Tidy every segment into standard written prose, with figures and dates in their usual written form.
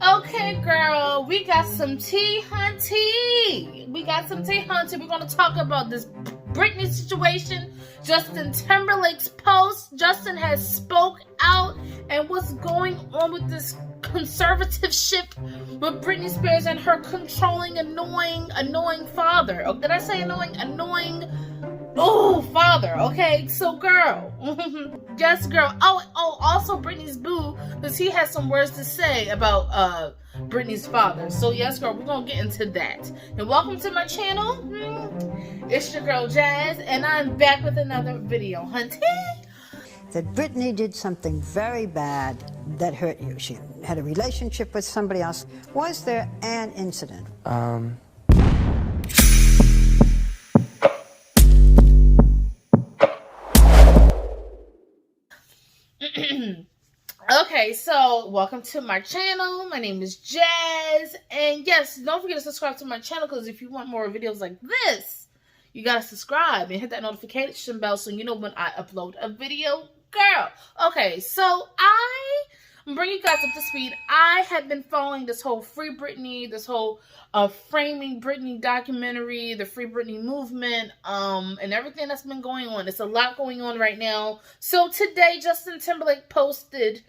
Okay, girl, we got some tea, hunty. We got some tea, hunty. We're going to talk about this Britney situation, Justin Timberlake's post. Justin has spoke out and what's going on with this conservativeship with Britney Spears and her controlling, annoying father. Oh, did I say annoying? Oh, father. Okay, so girl. Yes, girl. Oh, also Britney's boo, because he has some words to say about Britney's father. So yes, girl, we're gonna get into that. And welcome to my channel. It's your girl Jazz, and I'm back with another video, hunty. That Britney did something very bad that hurt you. She had a relationship with somebody else. Was there an incident? Okay, so welcome to my channel. My name is Jazz, and yes, don't forget to subscribe to my channel, because if you want more videos like this, you gotta subscribe and hit that notification bell so you know when I upload a video, girl. Okay, so I'm bringing you guys up to speed. I have been following this whole Free Britney, this whole Framing Britney documentary, the Free Britney movement, and everything that's been going on. It's a lot going on right now. So today, Justin Timberlake posted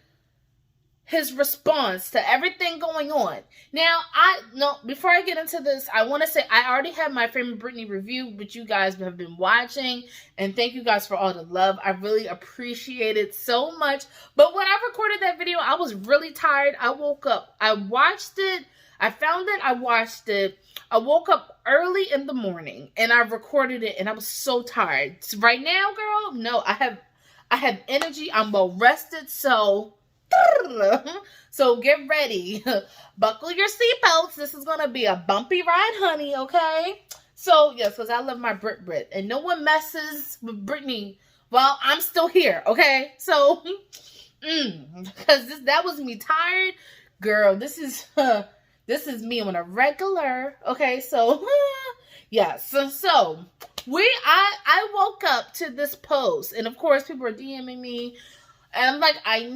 his response to everything going on. Now, before I get into this, I want to say I already have my Framing Britney review, which you guys have been watching, and thank you guys for all the love. I really appreciate it so much. But when I recorded that video, I was really tired. I woke up, I watched it, I found it, I watched it. I woke up early in the morning and I recorded it, and I was so tired. So right now, girl, no, I have energy. I'm well rested, so get ready. Buckle your seatbelts. This is gonna be a bumpy ride, honey, okay? So yes, because I love my Brit, and no one messes with Britney while I'm still here, okay? So because that was me tired, girl. This is me on a regular, okay? So yes, so I woke up to this post, and of course people are DMing me. And I'm like, I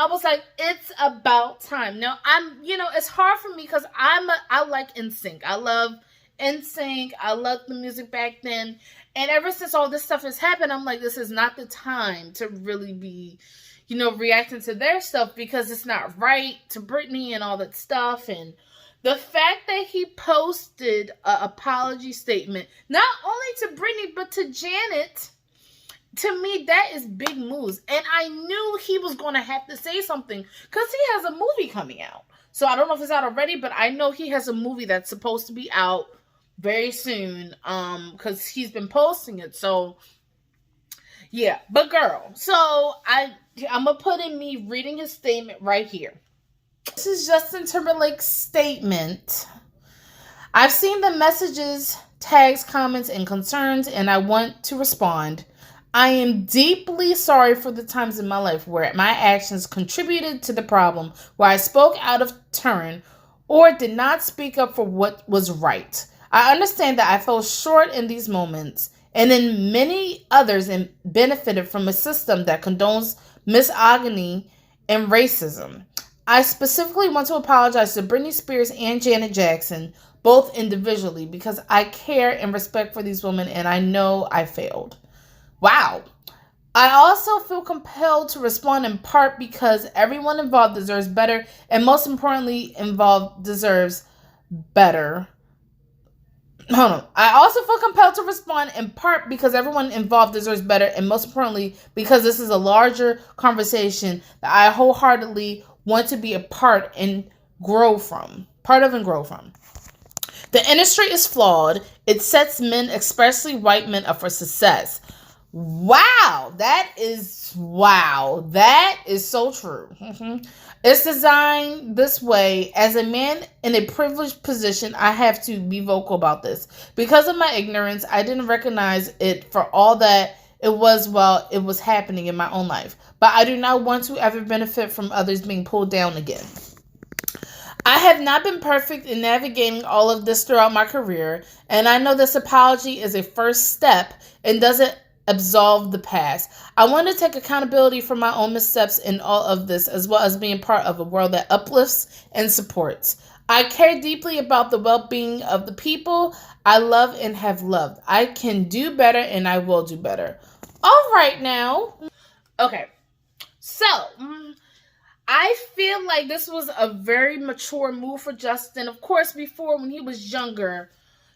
was like, it's about time. Now, it's hard for me because I like NSYNC. I love NSYNC. I loved the music back then. And ever since all this stuff has happened, I'm like, this is not the time to really be, reacting to their stuff, because it's not right to Britney and all that stuff. And the fact that he posted an apology statement, not only to Britney, but to Janet, to me, that is big moves. And I knew he was going to have to say something, because he has a movie coming out. So I don't know if it's out already, but I know he has a movie that's supposed to be out very soon, because he's been posting it. So yeah, but girl, so I'm going to put in me reading his statement right here. This is Justin Timberlake's statement. I've seen the messages, tags, comments, and concerns, and I want to respond. I am deeply sorry for the times in my life where my actions contributed to the problem, where I spoke out of turn or did not speak up for what was right. I understand that I fell short in these moments and in many others, and benefited from a system that condones misogyny and racism. I specifically want to apologize to Britney Spears and Janet Jackson, both individually, because I care and respect for these women, and I know I failed. Wow. I also feel compelled to respond in part because everyone involved deserves better, and most importantly, deserves better. Hold on. I also feel compelled to respond in part because everyone involved deserves better, and most importantly, because this is a larger conversation that I wholeheartedly want to be a part of and grow from. The industry is flawed. It sets men, especially white men, up for success. Wow, that is so true. It's designed this way. As a man in a privileged position, I have to be vocal about this. Because of my ignorance, I didn't recognize it for all that it was while it was happening in my own life. But I do not want to ever benefit from others being pulled down again. I have not been perfect in navigating all of this throughout my career, and I know this apology is a first step and doesn't absolve the past. I want to take accountability for my own missteps in all of this, as well as being part of a world that uplifts and supports. I care deeply about the well-being of the people I love and have loved. I can do better and I will do better. All right now. Okay. So, I feel like this was a very mature move for Justin. Of course, before when he was younger,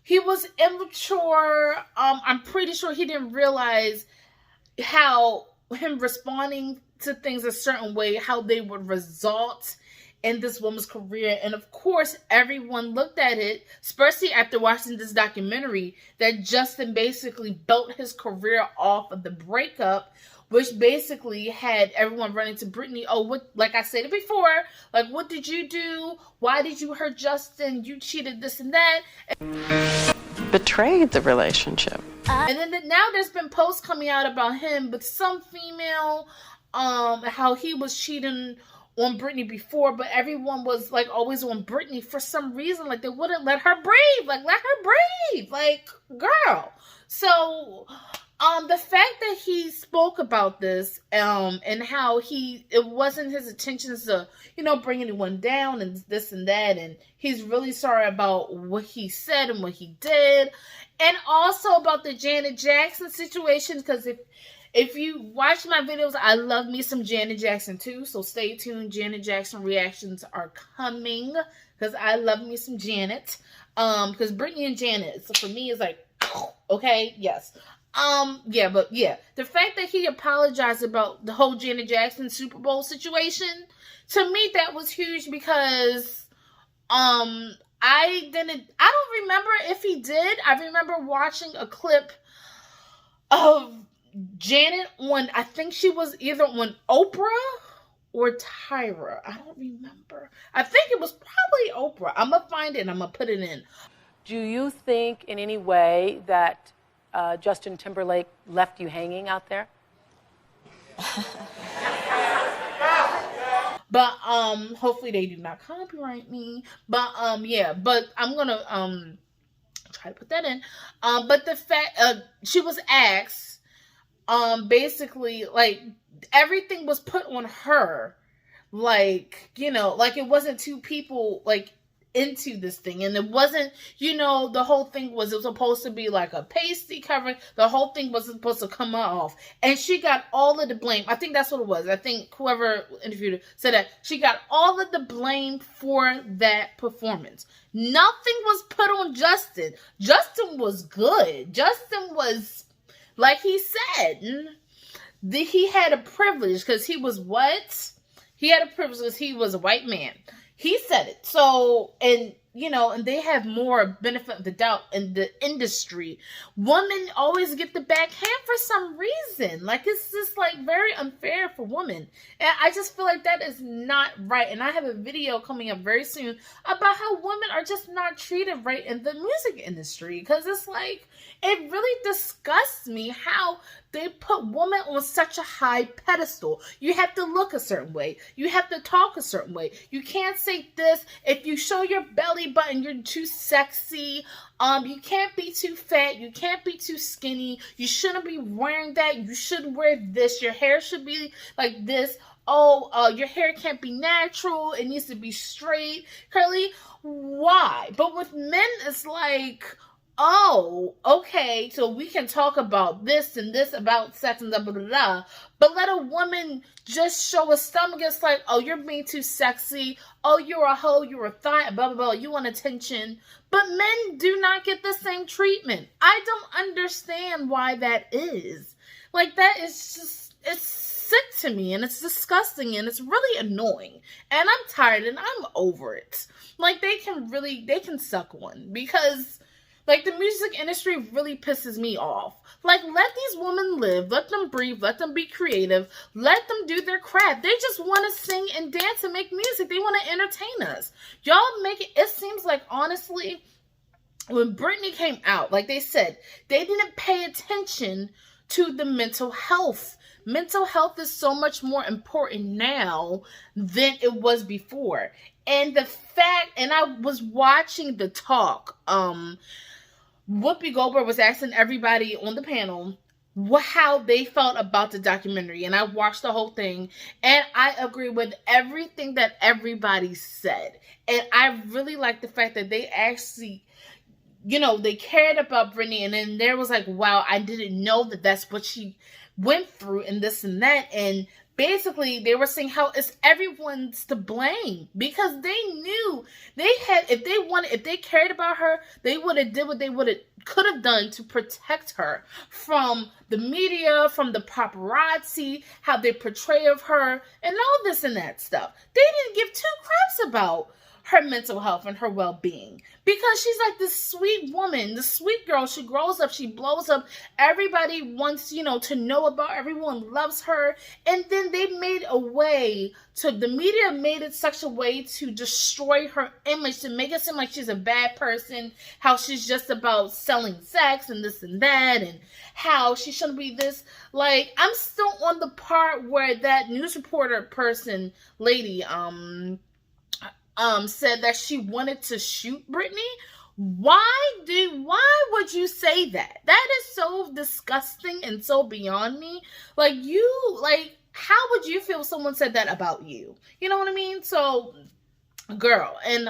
he was immature. I'm pretty sure he didn't realize how him responding to things a certain way, how they would result in this woman's career. And of course, everyone looked at it, especially after watching this documentary, that Justin basically built his career off of the breakup, which basically had everyone running to Britney. Oh, what, like I said it before, like, what did you do? Why did you hurt Justin? You cheated, this and that. Betrayed the relationship. And then now there's been posts coming out about him with some female, how he was cheating on Britney before, but everyone was like always on Britney for some reason. Like, they wouldn't let her breathe. Like, let her breathe. Like, girl. So, the fact that he spoke about this, and how it wasn't his intentions to, bring anyone down and this and that, and he's really sorry about what he said and what he did, and also about the Janet Jackson situation, because if you watch my videos, I love me some Janet Jackson too, so stay tuned. Janet Jackson reactions are coming, because I love me some Janet, because Britney and Janet, so for me, it's like, okay, yes. The fact that he apologized about the whole Janet Jackson Super Bowl situation, to me, that was huge, because, I don't remember if he did. I remember watching a clip of Janet on, I think she was either on Oprah or Tyra. I don't remember. I think it was probably Oprah. I'm going to find it and I'm going to put it in. Do you think in any way that Justin Timberlake left you hanging out there? But hopefully they do not copyright me. But but I'm gonna try to put that in. But the fact she was asked, basically, like, everything was put on her, like, like it wasn't two people like into this thing, and it wasn't, the whole thing was, it was supposed to be like a pasty covering. The whole thing was supposed to come off, and she got all of the blame. I think that's what it was. I think whoever interviewed her said that she got all of the blame for that performance. Nothing was put on Justin. Justin was good. Justin was, like he said, he had a privilege because he was what? He had a privilege because he was a white man. He said it. So, and they have more benefit of the doubt in the industry. Women always get the backhand for some reason. Like, it's just like very unfair for women. And I just feel like that is not right. And I have a video coming up very soon about how women are just not treated right in the music industry. Because it's like, it really disgusts me how they put women on such a high pedestal. You have to look a certain way. You have to talk a certain way. You can't say this. If you show your belly button, you're too sexy. You can't be too fat. You can't be too skinny. You shouldn't be wearing that. You shouldn't wear this. Your hair should be like this. Your hair can't be natural. It needs to be straight, curly. Why? But with men, it's like, oh, okay, so we can talk about this and this, about sex and blah, blah, blah, blah. But let a woman just show a stomach. It's like, oh, you're being too sexy. Oh, you're a hoe, you're a thigh, blah, blah, blah. You want attention. But men do not get the same treatment. I don't understand why that is. Like, that is just, it's sick to me, and it's disgusting, and it's really annoying. And I'm tired, and I'm over it. Like, they can suck one, because, like, the music industry really pisses me off. Like, let these women live. Let them breathe. Let them be creative. Let them do their craft. They just want to sing and dance and make music. They want to entertain us. Y'all make it... It seems like, honestly, when Britney came out, like they said, they didn't pay attention to the mental health. Mental health is so much more important now than it was before. And the fact... And I was watching the talk... Whoopi Goldberg was asking everybody on the panel, how they felt about the documentary, and I watched the whole thing, and I agree with everything that everybody said. And I really like the fact that they actually, they cared about Britney, and then there was like, wow, I didn't know that that's what she went through, and this and that. And basically they were saying how it's everyone's to blame, because they knew they had, if they cared about her, they would have did what they could have done to protect her from the media, from the paparazzi, how they portray of her, and all this and that stuff. They didn't give two craps about her mental health and her well-being, because she's like this sweet woman, the sweet girl. She grows up, she blows up, everybody wants to know about her. Everyone loves her. And then they made a way to, the media made it such a way to destroy her image, to make it seem like she's a bad person, how she's just about selling sex and this and that, and how she shouldn't be this. Like, I'm still on the part where that news reporter person lady said that she wanted to shoot Britney. Why would you say that? That is so disgusting and so beyond me. How would you feel if someone said that about you? You know what I mean? So, girl, and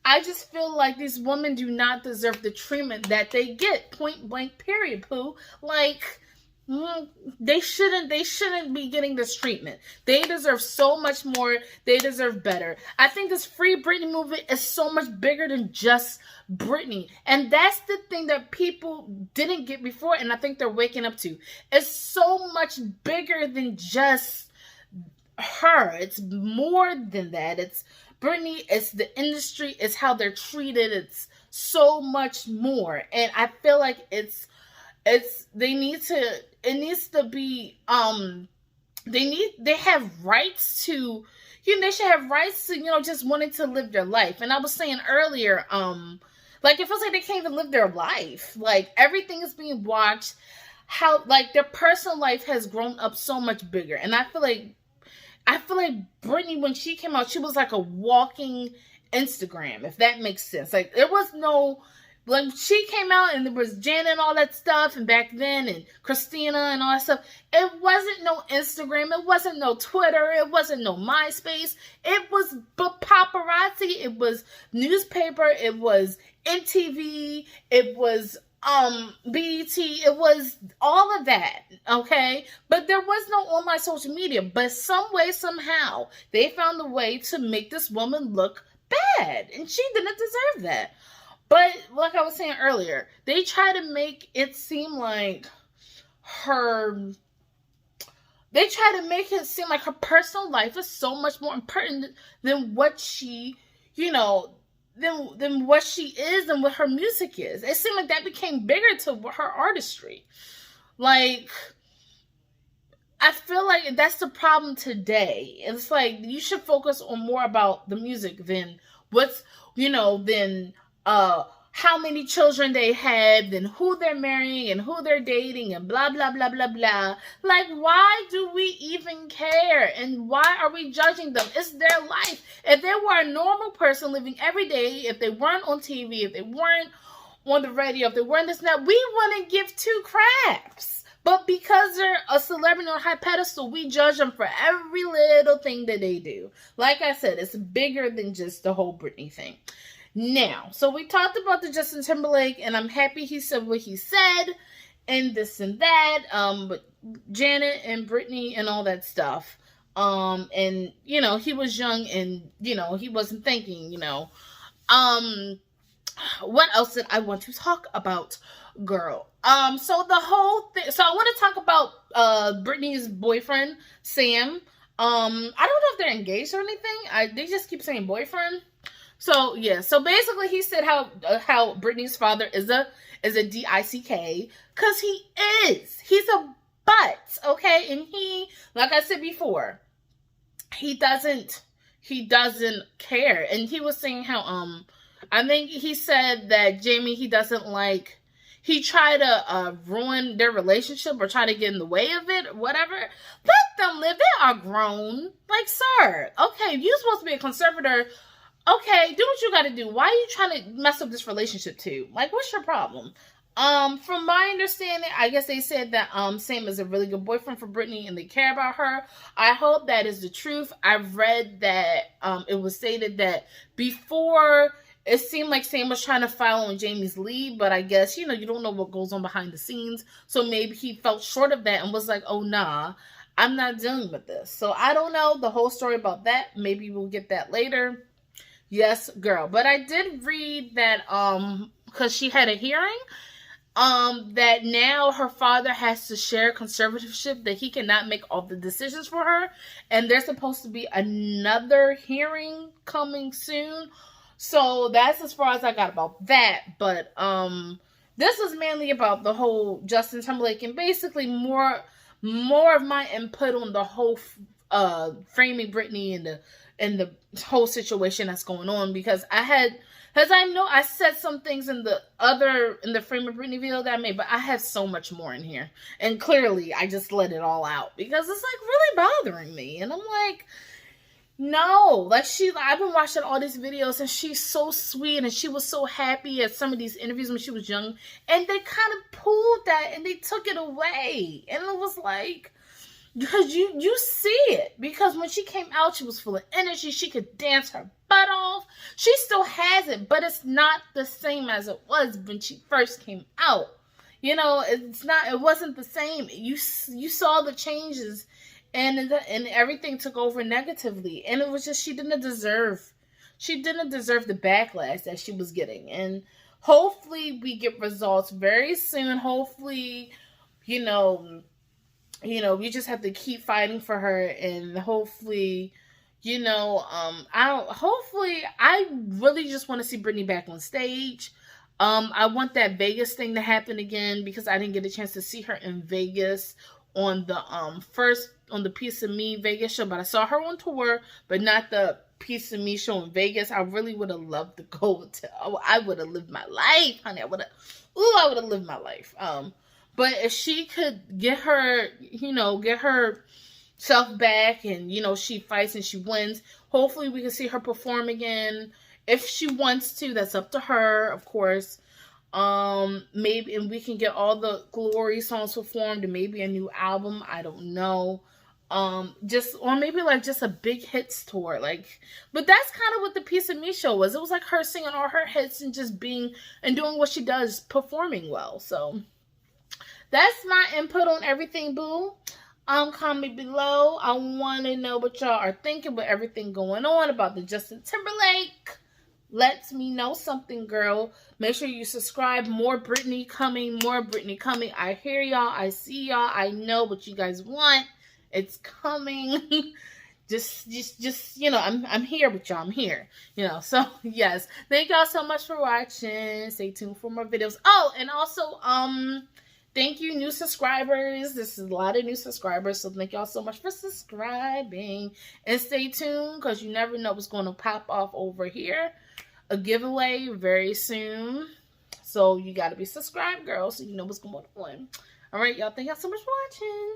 I just feel like these women do not deserve the treatment that they get. Point blank, period, poo. Like, they shouldn't be getting this treatment. They deserve so much more. They deserve better. I think this Free Britney movement is so much bigger than just Britney. And that's the thing that people didn't get before, and I think they're waking up to. It's so much bigger than just her. It's more than that. It's Britney, it's the industry, it's how they're treated. It's so much more. And I feel like it needs to be, they have rights to, they should have rights to, just wanting to live their life. And I was saying earlier, it feels like they can't even live their life. Like, everything is being watched, how, like, their personal life has grown up so much bigger. And I feel like Britney, when she came out, she was like a walking Instagram, if that makes sense. Like, there was no, when she came out and there was Janet and all that stuff, and back then, and Christina and all that stuff, it wasn't no Instagram, it wasn't no Twitter, it wasn't no MySpace, it was paparazzi, it was newspaper, it was MTV, it was BET, it was all of that, okay? But there was no online social media. But some way, somehow, they found a way to make this woman look bad, and she didn't deserve that. But like I was saying earlier, they try to make it seem like her personal life is so much more important than what she, than what she is and what her music is. It seemed like that became bigger to her artistry. Like, I feel like that's the problem today. It's like, you should focus on more about the music than how many children they have, and who they're marrying, and who they're dating, and blah, blah, blah, blah, blah. Like, why do we even care? And why are we judging them? It's their life. If they were a normal person living every day, if they weren't on TV, if they weren't on the radio, if they weren't this and that, we wouldn't give two craps. But because they're a celebrity on a high pedestal, we judge them for every little thing that they do. Like I said, it's bigger than just the whole Britney thing. Now, so we talked about the Justin Timberlake, and I'm happy he said what he said, and this and that, but Janet and Britney and all that stuff. And, he was young, and, he wasn't thinking, what else did I want to talk about, girl? So the whole thing, so I want to talk about, Britney's boyfriend, Sam. I don't know if they're engaged or anything. They just keep saying boyfriend. So, yeah. So, basically, he said how Britney's father is a DICK, because he is. He's a butt, okay? And he, like I said before, he doesn't care. And he was saying how, I think he said that Jamie, he tried to ruin their relationship or try to get in the way of it or whatever. Let them live. They are grown. Like, sir, okay, you're supposed to be a conservator. Okay, do what you gotta do. Why are you trying to mess up this relationship too? Like, what's your problem? From my understanding, I guess they said that Sam is a really good boyfriend for Britney and they care about her. I hope that is the truth. I've read that it was stated that before it seemed like Sam was trying to follow in Jamie's lead, but I guess, you don't know what goes on behind the scenes. So maybe he felt short of that and was like, oh nah, I'm not dealing with this. So I don't know the whole story about that. Maybe we'll get that later. Yes, girl. But I did read that because she had a hearing, that now her father has to share conservatorship, that he cannot make all the decisions for her, and there's supposed to be another hearing coming soon. So that's as far as I got about that. But this was mainly about the whole Justin Timberlake, and basically more of my input on the whole framing Britney and the whole situation that's going on, because I said some things in the Frame of Britney video that I made, but I have so much more in here. And clearly, I just let it all out because it's like really bothering me. And I'm like, no, I've been watching all these videos and she's so sweet and she was so happy at some of these interviews when she was young. And they kind of pulled that and they took it away. And it was like, because you see it, because when she came out, she was full of energy. She could dance her butt off. She still has it, but it's not the same as it was when she first came out. It wasn't the same. You saw the changes, and everything took over negatively, and it was just she didn't deserve the backlash that she was getting. And hopefully we get results very soon. Hopefully, we just have to keep fighting for her, and hopefully, I really just want to see Britney back on stage. I want that Vegas thing to happen again, because I didn't get a chance to see her in Vegas on the Piece of Me Vegas show, but I saw her on tour, but not the Piece of Me show in Vegas. I really would have loved to go I would have lived my life, honey. I would have lived my life. But if she could get herself back, and, she fights and she wins, hopefully we can see her perform again. If she wants to, that's up to her, of course. Maybe, and we can get all the Glory songs performed, and maybe a new album. I don't know. Or maybe just a big hits tour. But that's kind of what the Piece of Me show was. It was like her singing all her hits and just doing what she does, performing well. So that's my input on everything, boo. Comment below. I want to know what y'all are thinking with everything going on about the Justin Timberlake. Let me know something, girl. Make sure you subscribe. More Britney coming. I hear y'all. I see y'all. I know what you guys want. It's coming. just I'm here with y'all. I'm here. So yes. Thank y'all so much for watching. Stay tuned for more videos. Oh, and also, thank you, new subscribers. This is a lot of new subscribers, so thank y'all so much for subscribing. And stay tuned, because you never know what's going to pop off over here. A giveaway very soon. So you got to be subscribed, girl, so you know what's going on. All right, y'all. Thank y'all so much for watching.